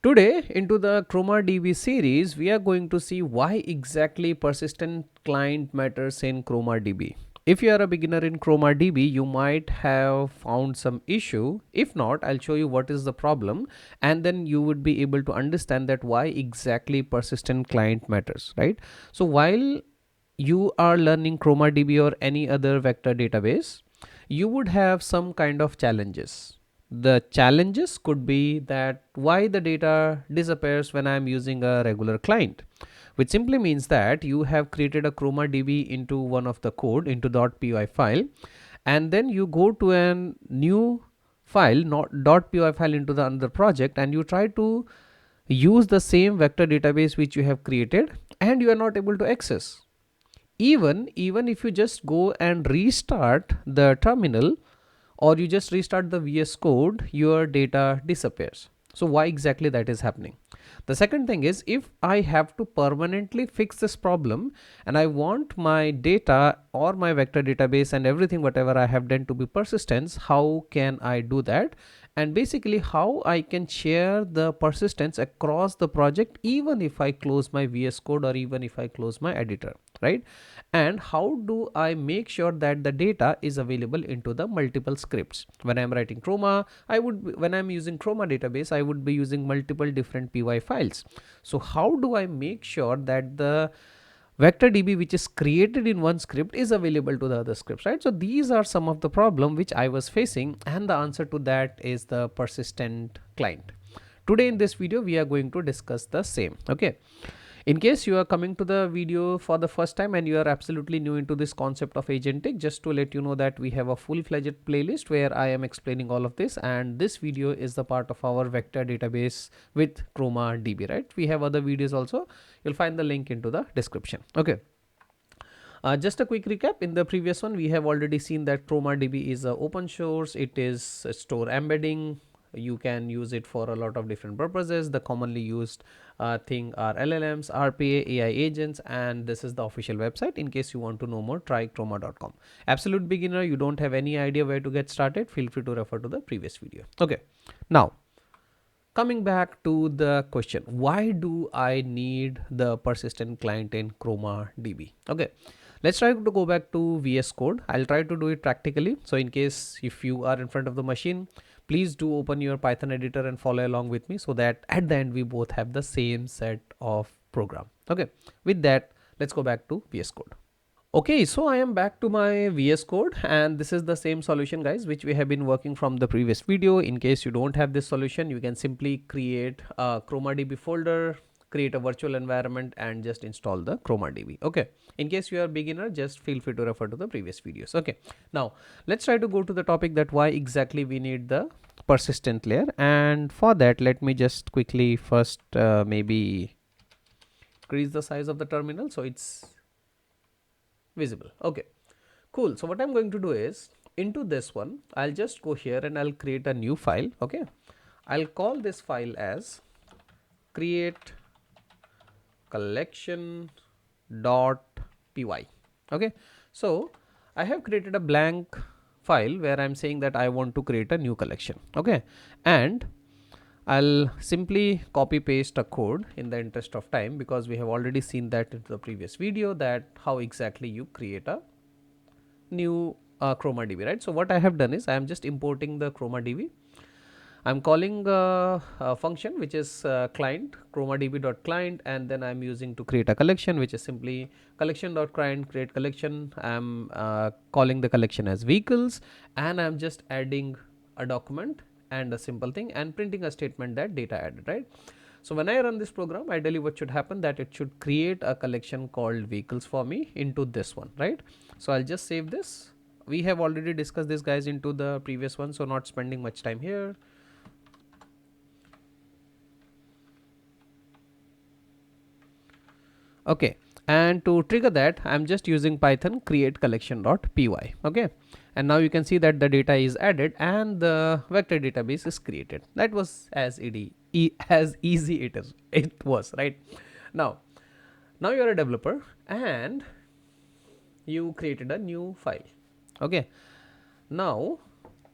Today, into the Chroma DB series, we are going to see why exactly persistent client matters in Chroma DB. If you are a beginner in Chroma DB, you might have found some issue. If not, I'll show you what is the problem, and then you would be able to understand that why exactly persistent client matters, right? So while you are learning Chroma DB or any other vector database, you would have some kind of challenges. The challenges could be that why the data disappears when I am using a regular client, which simply means that you have created a Chroma DB into one of the code into .py file, and then you go to a new file, not .py file, into the another project, and you try to use the same vector database which you have created, and you are not able to access. Even if you just go and restart the terminal, or you just restart the VS Code, your data disappears. So why exactly that is happening? The second thing is, if I have to permanently fix this problem and I want my data or my vector database and everything whatever I have done to be persistence, how can I do that? And basically how I can share the persistence across the project even if I close my VS Code or even if I close my editor, right? And how do I make sure that the data is available into the multiple scripts? When I'm writing Chroma, when I'm using Chroma database, I would be using multiple different py files. So how do I make sure that the vector DB which is created in one script is available to the other scripts, right? So these are some of the problem which I was facing, and the answer to that is the persistent client. Today in this video we are going to discuss the same. Okay, in case you are coming to the video for the first time and you are absolutely new into this concept of Agentic, just to let you know that we have a full-fledged playlist where I am explaining all of this, and this video is the part of our vector database with Chroma DB, right? We have other videos also. You'll find the link into the description. Okay. Just a quick recap. In the previous one, we have already seen that Chroma DB is open source. It is a store embedding. You can use it for a lot of different purposes. The commonly used thing are LLMs, RPA, AI agents, and this is the official website. In case you want to know more, try chroma.com. Absolute beginner, you don't have any idea where to get started, feel free to refer to the previous video. Okay, now coming back to the question, why do I need the persistent client in Chroma DB? Okay, let's try to go back to VS Code. I'll try to do it practically. So in case if you are in front of the machine, please do open your Python editor and follow along with me, so that at the end we both have the same set of program. Okay, with that, let's go back to VS Code. Okay, so I am back to my VS Code, and this is the same solution, guys, which we have been working from the previous video. In case you don't have this solution, you can simply create a Chroma DB folder, create a virtual environment, and just install the Chroma DB. Okay, in case you are a beginner, just feel free to refer to the previous videos. Okay, now let's try to go to the topic that why exactly we need the persistent layer. And for that, let me just quickly first maybe increase the size of the terminal so it's visible. Okay, cool. So what I'm going to do is, into this one, I'll just go here and I'll create a new file. Okay, I'll call this file as create collection.py. Okay, so I have created a blank file where I'm saying that I want to create a new collection. Okay, and I'll simply copy paste a code in the interest of time, because we have already seen that in the previous video, that how exactly you create a new Chroma DB, right? So what I have done is I am just importing the Chroma DB. I'm calling a function which is client chromadb.client, and then I'm using to create a collection which is simply collection.client create collection. I'm calling the collection as vehicles, and I'm just adding a document and a simple thing and printing a statement that data added, right? So when I run this program, ideally what should happen, that it should create a collection called vehicles for me into this one, right? So I'll just save this. We have already discussed this, guys, into the previous one, so not spending much time here. Okay, and to trigger that, I'm just using Python create collection.py. Okay, and now you can see that the data is added and the vector database is created. That was as easy it was, right? Now you're a developer and you created a new file. Okay, now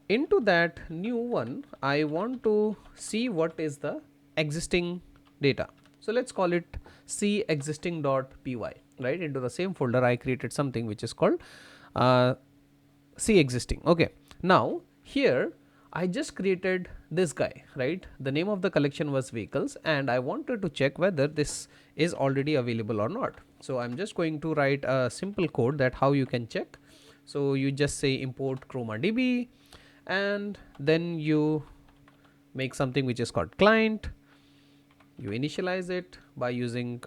into that new one, I want to see what is the existing data. So let's call it c existing.py, right? Into the same folder I created something which is called c existing. Okay, now here I just created this guy, right? The name of the collection was vehicles, and I wanted to check whether this is already available or not. So I'm just going to write a simple code that how you can check. So you just say import Chroma DB, and then you make something which is called client. You initialize it by using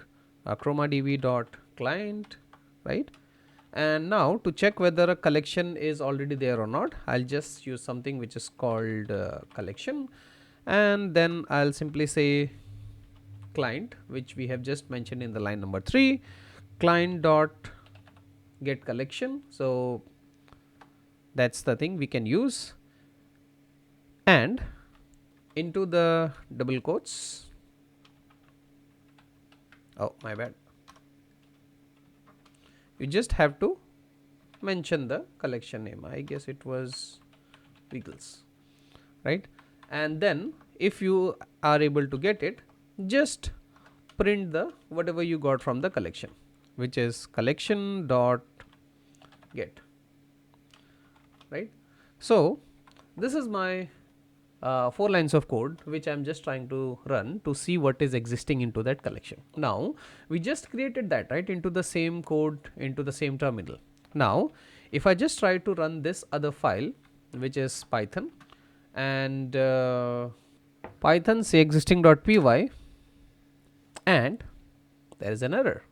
Chroma DB dot client, right? And now to check whether a collection is already there or not, I'll just use something which is called collection, and then I'll simply say client, which we have just mentioned in the line number 3, client dot get collection. So that's the thing we can use, and into the double quotes, oh my bad, you just have to mention the collection name. I guess it was vehicles, right? And then if you are able to get it, just print the whatever you got from the collection, which is collection dot get, right? So this is my 4 lines of code which I'm just trying to run to see what is existing into that collection. Now we just created that, right, into the same code, into the same terminal. Now if I just try to run this other file, which is Python, and Python say existing.py, and there is an error.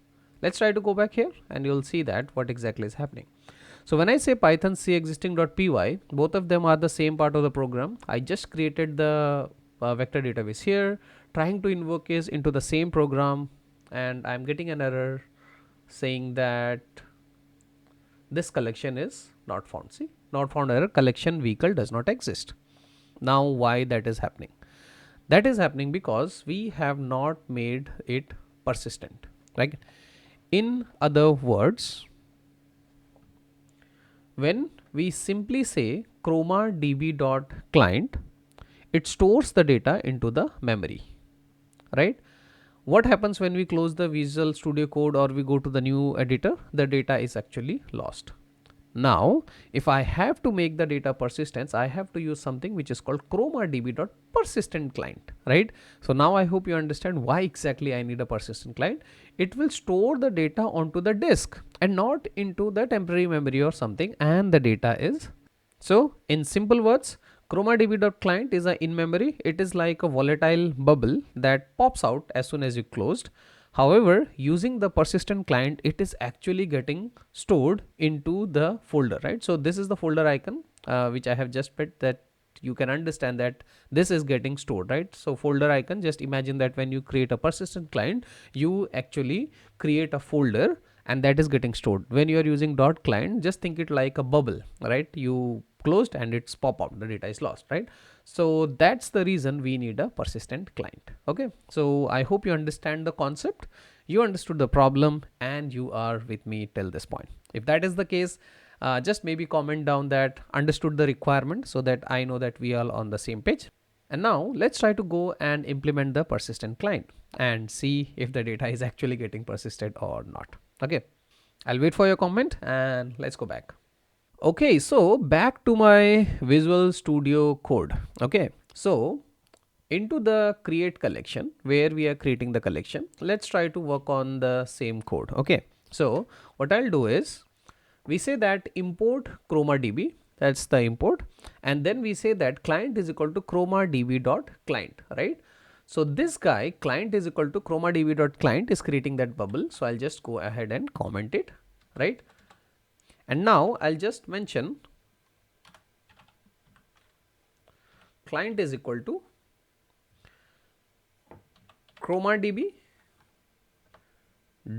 Let's try to go back here and you'll see that what exactly is happening. So when I say Python c existing.py, both of them are the same part of the program. I just created the vector database here, trying to invoke is into the same program, and I'm getting an error saying that this collection is not found. See, not found error, collection vehicle does not exist. Now why that is happening? That is happening because we have not made it persistent, right? In other words, when we simply say Chroma DB dot client, it stores the data into the memory, right? What happens when we close the Visual Studio Code or we go to the new editor? The data is actually lost. Now if I have to make the data persistence, I have to use something which is called Chroma DB dot persistent client, right? So now I hope you understand why exactly I need a persistent client. It will store the data onto the disk and not into the temporary memory or something, and the data is, so in simple words, Chroma DB dot client is a in memory. It is like a volatile bubble that pops out as soon as you closed. However, using the persistent client, it is actually getting stored into the folder, right? So this is the folder icon which I have just put, that you can understand that this is getting stored, right? So folder icon, just imagine that when you create a persistent client, you actually create a folder and that is getting stored. When you are using dot client, just think it like a bubble, right? You closed and it's pop out, the data is lost, right? So that's the reason we need a persistent client. Okay, so I hope you understand the concept, you understood the problem, and you are with me till this point. If that is the case, just maybe comment down that understood the requirement, so that I know that we are on the same page. And now let's try to go and implement the persistent client and see if the data is actually getting persisted or not. Okay, I'll wait for your comment and let's go back. Okay, so back to my Visual Studio Code. Okay, so into the create collection where we are creating the collection, let's try to work on the same code. Okay, so what I'll do is we say that import Chroma DB, that's the import, and then we say that client is equal to Chroma DB dot client, right? So this guy client is equal to Chroma DB dot client is creating that bubble. So I'll just go ahead and comment it, right? And now I'll just mention client is equal to Chroma DB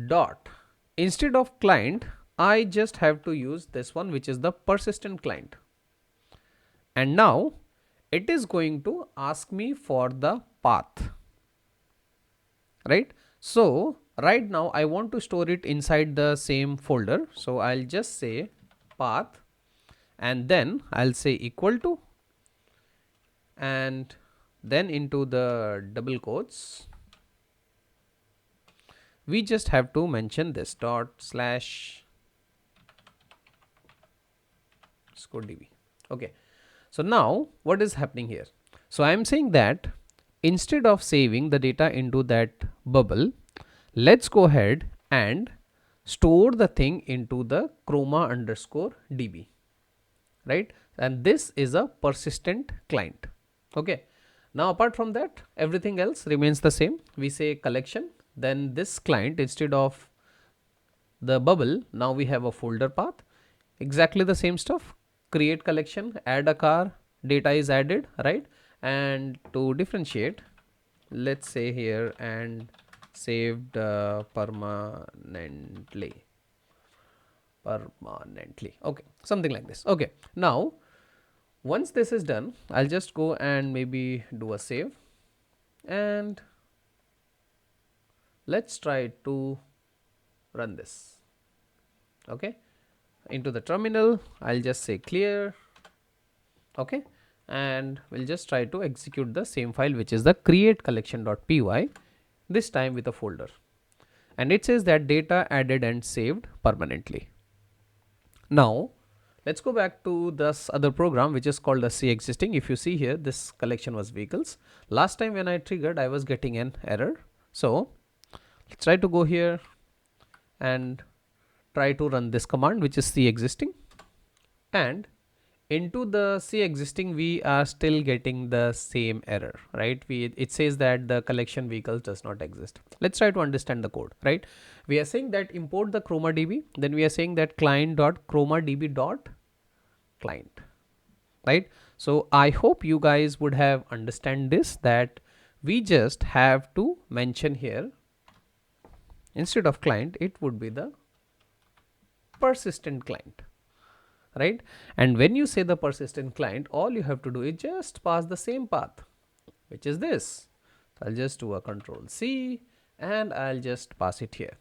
dot, instead of client I just have to use this one, which is the persistent client. And now it is going to ask me for the path, right? So right now I want to store it inside the same folder. So I'll just say path, and then I'll say equal to, and then into the double quotes, we just have to mention this dot slash score db. Okay, so now what is happening here? So I am saying that instead of saving the data into that bubble, let's go ahead and store the thing into the chroma underscore db, right? And this is a persistent client. Okay, now apart from that, everything else remains the same. We say collection, then this client, instead of the bubble, now we have a folder path, exactly the same stuff. Create collection, add a car, data is added, right? And to differentiate, let's say here and saved permanently. Okay, something like this. Okay, now once this is done, I'll just go and maybe do a save, and let's try to run this. Okay, into the terminal, I'll just say clear. Okay, and we'll just try to execute the same file, which is the create collection.py, this time with a folder, and it says that data added and saved permanently. Now let's go back to this other program, which is called the C existing. If you see here, this collection was vehicles. Last time when I triggered, I was getting an error. So let's try to go here and try to run this command, which is C existing, and into the C existing we are still getting the same error, right? It says that the collection vehicles does not exist. Let's try to understand the code, right? We are saying that import the Chroma DB, then we are saying that client.chromadb.client, right? So I hope you guys would have understand this, that we just have to mention here, instead of client, it would be the persistent client, right? And when you say the persistent client, all you have to do is just pass the same path, which is this. So I'll just do a control C and I'll just pass it here,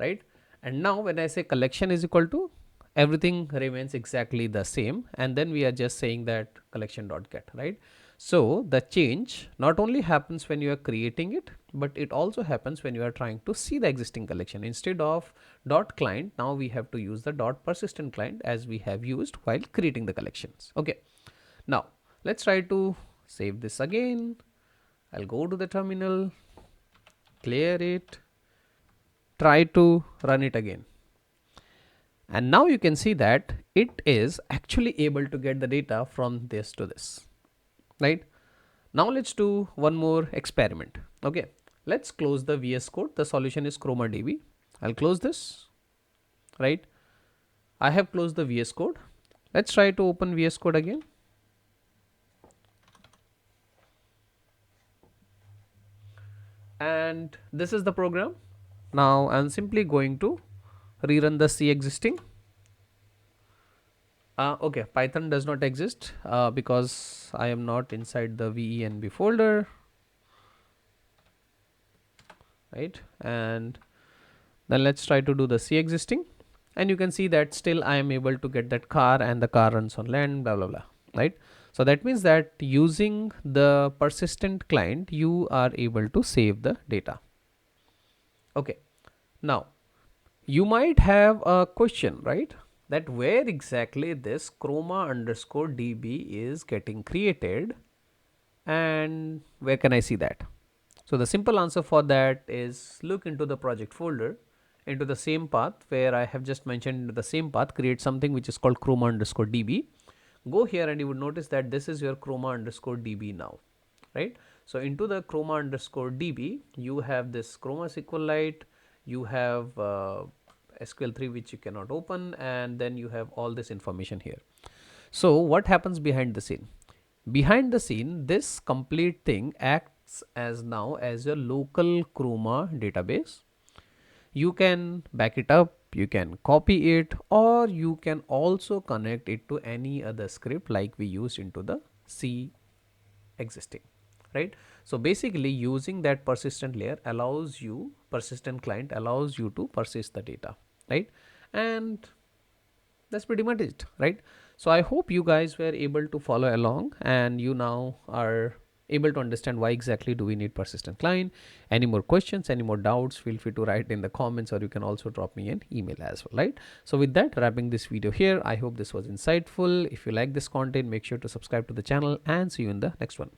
right? And now when I say collection is equal to, everything remains exactly the same, and then we are just saying that collection.get, right? So the change not only happens when you are creating it, but it also happens when you are trying to see the existing collection. Instead of dot client, now we have to use the dot persistent client, as we have used while creating the collections. Okay, now let's try to save this again. I'll go to the terminal, clear it, try to run it again, and now you can see that it is actually able to get the data from this to this, right? Now let's do one more experiment. Okay, let's close the VS Code. The solution is Chroma DB. I'll close this, right? I have closed the VS Code. Let's try to open VS Code again. And this is the program. Now I'm simply going to rerun the C existing. Okay, Python does not exist because I am not inside the venv folder, right? And then let's try to do the C existing, and you can see that still I am able to get that car, and the car runs on land, blah blah blah, right? So that means that using the persistent client, you are able to save the data. Okay, now you might have a question, right? That where exactly this chroma underscore db is getting created, and where can I see that? So the simple answer for that is look into the project folder, into the same path where I have just mentioned, into the same path, create something which is called chroma underscore db. Go here and you would notice that this is your chroma underscore db now, right? So into the chroma underscore db, you have this chroma SQLite, you have SQL3 which you cannot open, and then you have all this information here. So what happens behind the scene? Behind the scene, this complete thing acts as now as your local chroma database. You can back it up, you can copy it, or you can also connect it to any other script like we used into the C existing, right? So basically using that persistent layer allows you, persistent client allows you to persist the data, right? And that's pretty much it, right? So I hope you guys were able to follow along, and you now are able to understand why exactly do we need persistent client. Any more questions, any more doubts, feel free to write in the comments, or you can also drop me an email as well, right? So with that, wrapping this video here, I hope this was insightful. If you like this content, make sure to subscribe to the channel, and see you in the next one.